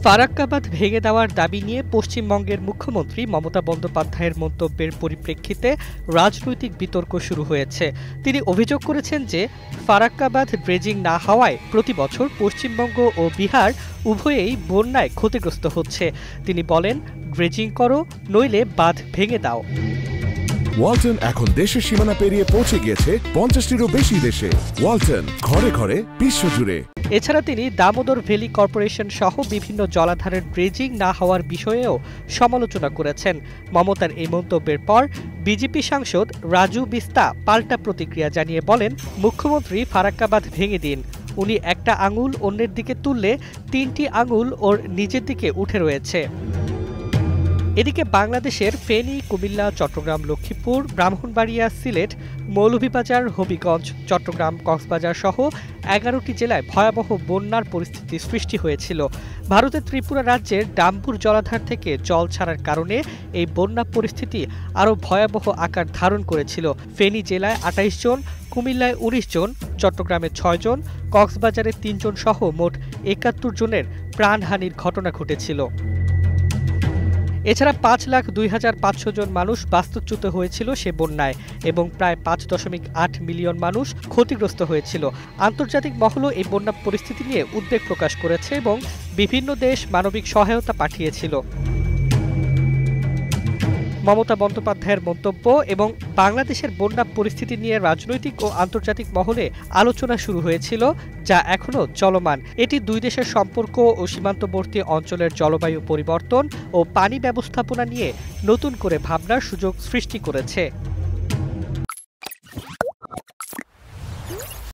ফারাক্কা বাঁধ ভেঙে দেওয়ার দাবি নিয়ে পশ্চিমবঙ্গের মুখ্যমন্ত্রী মমতা বন্দ্যোপাধ্যায়ের মন্তব্যের পরিপ্রেক্ষিতে রাজনৈতিক বিতর্ক শুরু হয়েছে। তিনি অভিযোগ করেছেন যে ফারাক্কা বাঁধ ড্রেজিং না হওয়ায় প্রতি বছর পশ্চিমবঙ্গ ও বিহার উভয়েই বন্যায় ক্ষতিগ্রস্ত হচ্ছে। তিনি বলেন, ড্রেজিং করো, নইলে বাঁধ ভেঙে দাও। ওয়ালটন এখন দেশের সীমানা পেরিয়ে পৌঁছে গিয়েছে 50টিরও বেশি দেশে। ওয়ালটন, ঘরে ঘরে বিশ্বজুড়ে। এছাড়া তিনি দামোদর ভ্যালি কর্পোরেশন সহ বিভিন্ন জলাধারের ড্রেজিং না হওয়ার বিষয়েও সমালোচনা করেছেন। মমতার এই মন্তব্যের পর বিজেপি সাংসদ রাজু বিস্তা পাল্টা প্রতিক্রিয়া জানিয়ে বলেন, মুখ্যমন্ত্রী ফারাক্কা বাঁধ ভেঙে দিন। উনি একটা আঙুল অন্যের দিকে তুললে 3টি আঙুল ওর নিজের দিকে উঠে রয়েছে। এদিকে বাংলাদেশের ফেনী, কুমিল্লা, চট্টগ্রাম, লক্ষ্মীপুর, ব্রাহ্মণবাড়িয়া, সিলেট, মৌলভীবাজার, হবিগঞ্জ, চট্টগ্রাম, কক্সবাজার সহ 11টি জেলায় ভয়াবহ বন্যার পরিস্থিতি সৃষ্টি হয়েছিল। ভারতের ত্রিপুরা রাজ্যের ডাম্বুর জলাধার থেকে জল ছাড়ার কারণে এই বন্যা পরিস্থিতি আরও ভয়াবহ আকার ধারণ করেছিল। ফেনী জেলায় 28 জন, কুমিল্লায় 19 জন, চট্টগ্রামে 6 জন, কক্সবাজারে 3 জন সহ মোট 71 জনের প্রাণহানির ঘটনা ঘটেছিল। এছাড়া 5,02,500 জন মানুষ বাস্তুচ্যুত হয়েছিল সে বন্যায় এবং প্রায় 5.8 মিলিয়ন মানুষ ক্ষতিগ্রস্ত হয়েছিল। আন্তর্জাতিক মহলও এই বন্যা পরিস্থিতি নিয়ে উদ্বেগ প্রকাশ করেছে এবং বিভিন্ন দেশ মানবিক সহায়তা পাঠিয়েছিল। মমতা বন্দ্যোপাধ্যায়ের মন্তব্য এবং বাংলাদেশের বন্যা পরিস্থিতি নিয়ে রাজনৈতিক ও আন্তর্জাতিক মহলে আলোচনা শুরু হয়েছিল, যা এখনও চলমান। এটি দুই দেশের সম্পর্ক ও সীমান্তবর্তী অঞ্চলের জলবায়ু পরিবর্তন ও পানি ব্যবস্থাপনা নিয়ে নতুন করে ভাবনার সুযোগ সৃষ্টি করেছে।